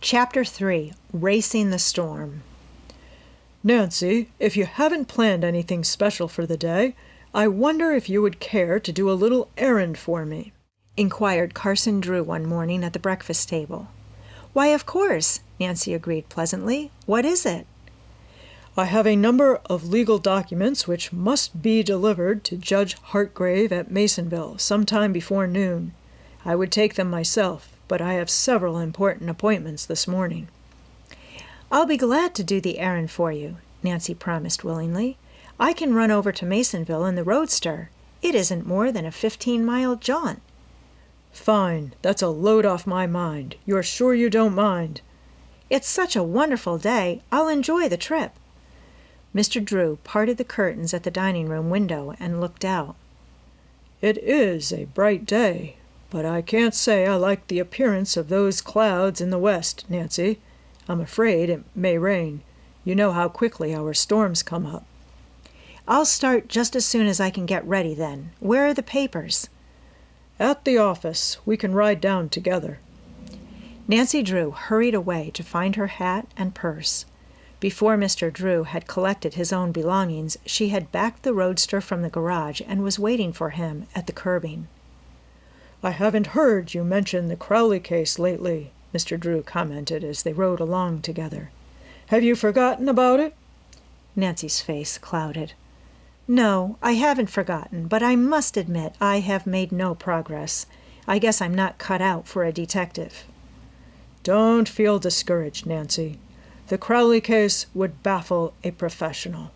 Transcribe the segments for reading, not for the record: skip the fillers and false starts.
Chapter 3. Racing the Storm. "Nancy, if you haven't planned anything special for the day, I wonder if you would care to do a little errand for me?" inquired Carson Drew one morning at the breakfast table. "Why, of course," Nancy agreed pleasantly. "What is it?" "I have a number of legal documents which must be delivered to Judge Hartgrave at Masonville sometime before noon. I would take them myself, but I have several important appointments this morning." "I'll be glad to do the errand for you," Nancy promised willingly. "I can run over to Masonville in the roadster. It isn't more than a 15-mile jaunt." "Fine. That's a load off my mind. You're sure you don't mind?" "It's such a wonderful day. I'll enjoy the trip." Mr. Drew parted the curtains at the dining room window and looked out. "It is a bright day, but I can't say I like the appearance of those clouds in the west, Nancy. I'm afraid it may rain. You know how quickly our storms come up." "I'll start just as soon as I can get ready then. Where are the papers?" "At the office. We can ride down together." Nancy Drew hurried away to find her hat and purse. Before Mr. Drew had collected his own belongings, she had backed the roadster from the garage and was waiting for him at the curbing. "I haven't heard you mention the Crowley case lately," Mr. Drew commented as they rode along together. "Have you forgotten about it?" Nancy's face clouded. "No, I haven't forgotten, but I must admit I have made no progress. I guess I'm not cut out for a detective." "Don't feel discouraged, Nancy. The Crowley case would baffle a professional."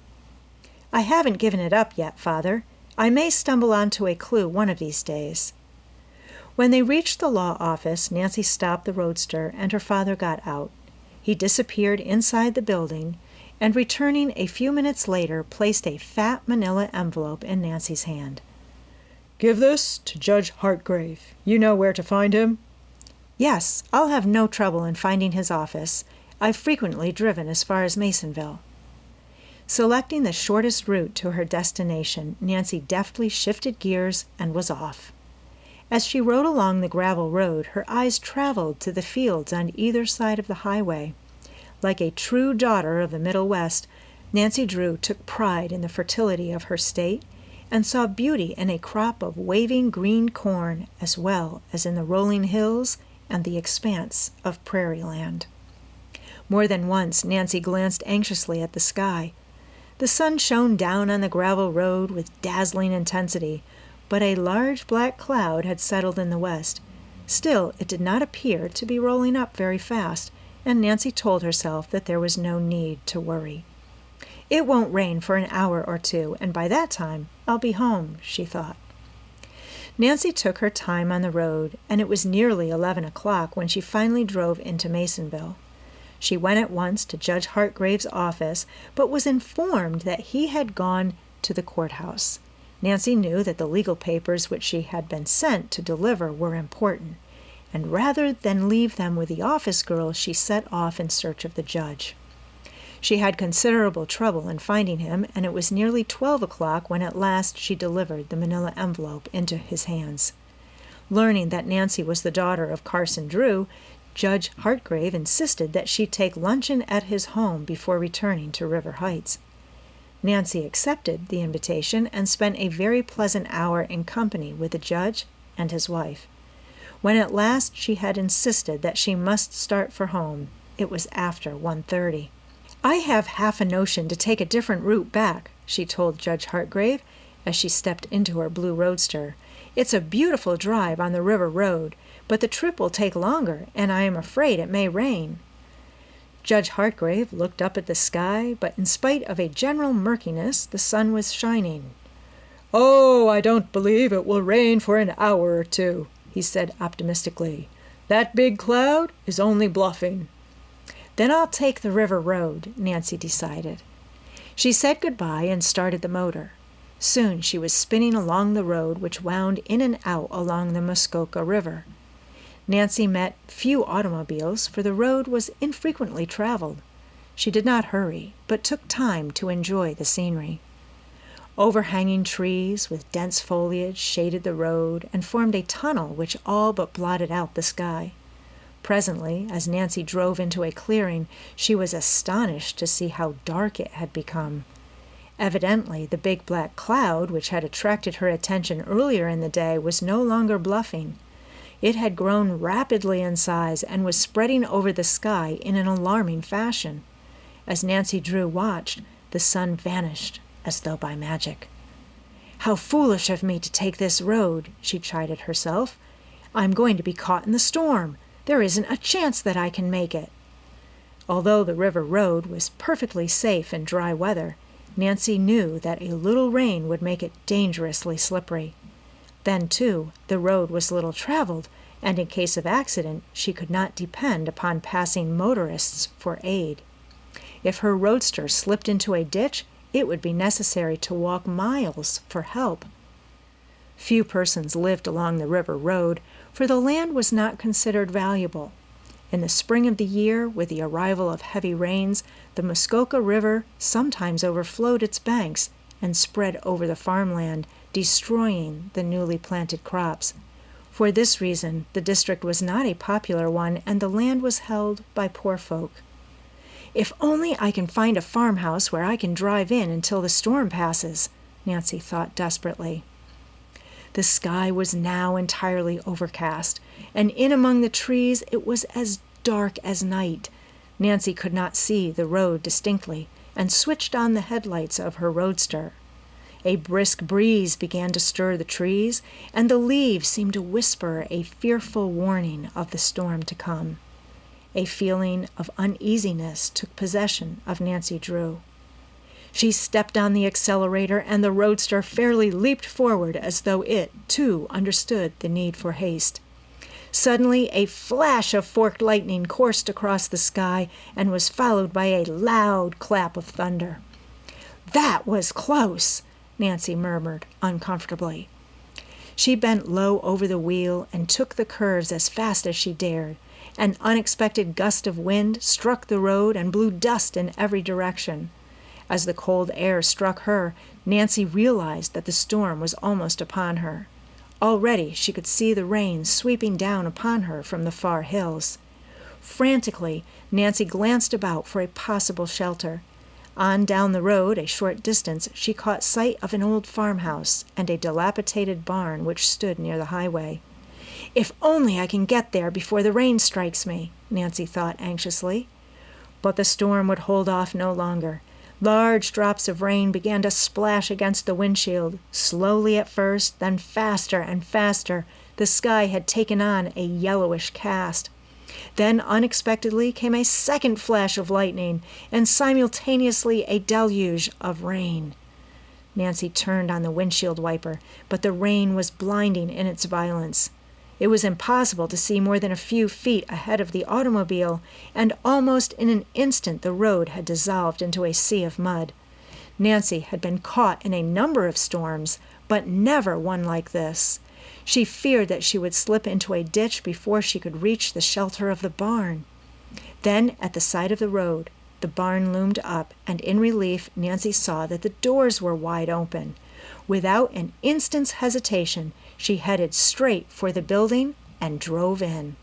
"I haven't given it up yet, Father. I may stumble onto a clue one of these days." When they reached the law office, Nancy stopped the roadster and her father got out. He disappeared inside the building and, returning a few minutes later, placed a fat manila envelope in Nancy's hand. "Give this to Judge Hartgrave. You know where to find him?" "Yes, I'll have no trouble in finding his office. I've frequently driven as far as Masonville." Selecting the shortest route to her destination, Nancy deftly shifted gears and was off. As she rode along the gravel road, her eyes traveled to the fields on either side of the highway. Like a true daughter of the Middle West, Nancy Drew took pride in the fertility of her state and saw beauty in a crop of waving green corn as well as in the rolling hills and the expanse of prairie land. More than once Nancy glanced anxiously at the sky. The sun shone down on the gravel road with dazzling intensity, but a large black cloud had settled in the west. Still, it did not appear to be rolling up very fast, and Nancy told herself that there was no need to worry. "It won't rain for an hour or two, and by that time I'll be home," she thought. Nancy took her time on the road, and it was nearly 11 o'clock when she finally drove into Masonville. She went at once to Judge Hartgrave's office, but was informed that he had gone to the courthouse. Nancy knew that the legal papers which she had been sent to deliver were important, and rather than leave them with the office girl, she set off in search of the judge. She had considerable trouble in finding him, and it was nearly 12 o'clock when at last she delivered the manila envelope into his hands. Learning that Nancy was the daughter of Carson Drew, Judge Hartgrave insisted that she take luncheon at his home before returning to River Heights. Nancy accepted the invitation and spent a very pleasant hour in company with the judge and his wife. When at last she had insisted that she must start for home, it was after 1:30. "I have half a notion to take a different route back," she told Judge Hartgrave as she stepped into her blue roadster. "It's a beautiful drive on the river road, but the trip will take longer, and I am afraid it may rain." Judge Hartgrave looked up at the sky, but in spite of a general murkiness, the sun was shining. "Oh, I don't believe it will rain for an hour or two," he said optimistically. "That big cloud is only bluffing." "Then I'll take the river road," Nancy decided. She said goodbye and started the motor. Soon she was spinning along the road which wound in and out along the Muskoka River. Nancy met few automobiles, for the road was infrequently traveled. She did not hurry, but took time to enjoy the scenery. Overhanging trees with dense foliage shaded the road and formed a tunnel which all but blotted out the sky. Presently, as Nancy drove into a clearing, she was astonished to see how dark it had become. Evidently, the big black cloud, which had attracted her attention earlier in the day, was no longer bluffing. It had grown rapidly in size and was spreading over the sky in an alarming fashion. As Nancy Drew watched, the sun vanished as though by magic. "How foolish of me to take this road," she chided herself. "I'm going to be caught in the storm. There isn't a chance that I can make it." Although the river road was perfectly safe in dry weather, Nancy knew that a little rain would make it dangerously slippery. Then, too, the road was little traveled, and in case of accident, she could not depend upon passing motorists for aid. If her roadster slipped into a ditch, it would be necessary to walk miles for help. Few persons lived along the river road, for the land was not considered valuable. In the spring of the year, with the arrival of heavy rains, the Muskoka River sometimes overflowed its banks and spread over the farmland, destroying the newly planted crops. For this reason, the district was not a popular one, and the land was held by poor folk. "If only I can find a farmhouse where I can drive in until the storm passes," Nancy thought desperately. The sky was now entirely overcast, and in among the trees it was as dark as night. Nancy could not see the road distinctly, and switched on the headlights of her roadster. A brisk breeze began to stir the trees, and the leaves seemed to whisper a fearful warning of the storm to come. A feeling of uneasiness took possession of Nancy Drew. She stepped on the accelerator, and the roadster fairly leaped forward as though it, too, understood the need for haste. Suddenly, a flash of forked lightning coursed across the sky and was followed by a loud clap of thunder. "That was close," Nancy murmured uncomfortably. She bent low over the wheel and took the curves as fast as she dared. An unexpected gust of wind struck the road and blew dust in every direction. As the cold air struck her, Nancy realized that the storm was almost upon her. Already she could see the rain sweeping down upon her from the far hills. Frantically, Nancy glanced about for a possible shelter. On down the road a short distance, she caught sight of an old farmhouse and a dilapidated barn which stood near the highway. "If only I can get there before the rain strikes me," Nancy thought anxiously. But the storm would hold off no longer. Large drops of rain began to splash against the windshield, slowly at first, then faster and faster. The sky had taken on a yellowish cast. Then unexpectedly came a second flash of lightning, and simultaneously a deluge of rain. Nancy turned on the windshield wiper, but the rain was blinding in its violence. It was impossible to see more than a few feet ahead of the automobile, and almost in an instant the road had dissolved into a sea of mud. Nancy had been caught in a number of storms, but never one like this. She feared that she would slip into a ditch before she could reach the shelter of the barn. Then, at the side of the road, the barn loomed up, and in relief Nancy saw that the doors were wide open. Without an instant's hesitation, she headed straight for the building and drove in.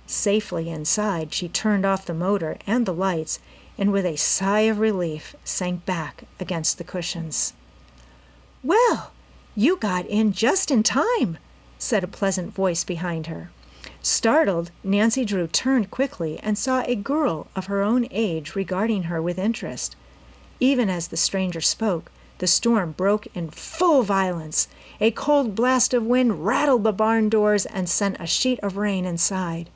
Safely inside, she turned off the motor and the lights, and with a sigh of relief sank back against the cushions. "Well, you got in just in time," said a pleasant voice behind her. Startled, Nancy Drew turned quickly and saw a girl of her own age regarding her with interest. Even as the stranger spoke, the storm broke in full violence. A cold blast of wind rattled the barn doors and sent a sheet of rain inside.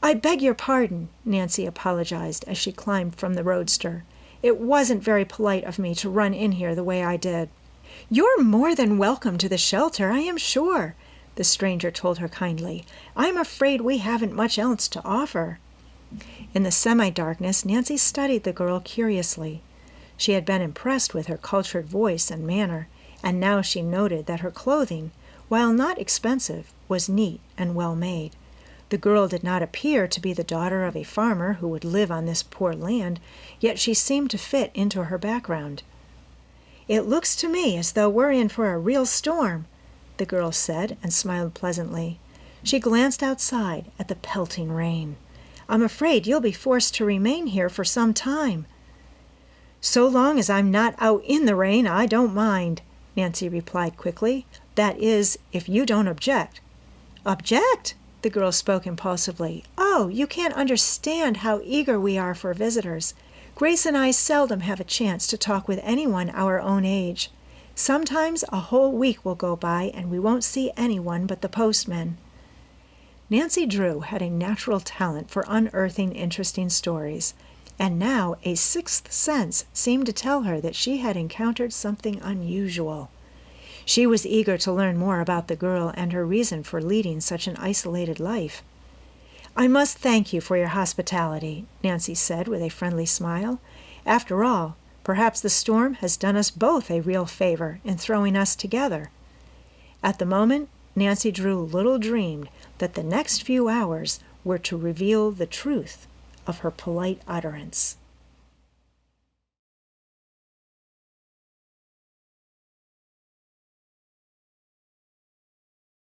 "I beg your pardon," Nancy apologized as she climbed from the roadster. "It wasn't very polite of me to run in here the way I did." "You're more than welcome to the shelter, I am sure," the stranger told her kindly. "I'm afraid we haven't much else to offer." In the semi-darkness, Nancy studied the girl curiously. She had been impressed with her cultured voice and manner, and now she noted that her clothing, while not expensive, was neat and well made. The girl did not appear to be the daughter of a farmer who would live on this poor land, yet she seemed to fit into her background. "It looks to me as though we're in for a real storm," the girl said, and smiled pleasantly. She glanced outside at the pelting rain. "I'm afraid you'll be forced to remain here for some time." "So long as I'm not out in the rain, I don't mind," Nancy replied quickly. "That is, if you don't object." "Object?" The girl spoke impulsively. "Oh, you can't understand how eager we are for visitors. Grace and I seldom have a chance to talk with anyone our own age. Sometimes a whole week will go by and we won't see anyone but the postman." Nancy Drew had a natural talent for unearthing interesting stories, and now a sixth sense seemed to tell her that she had encountered something unusual. She was eager to learn more about the girl and her reason for leading such an isolated life. "I must thank you for your hospitality," Nancy said with a friendly smile. "After all, perhaps the storm has done us both a real favor in throwing us together." At the moment, Nancy Drew little dreamed that the next few hours were to reveal the truth of her polite utterance.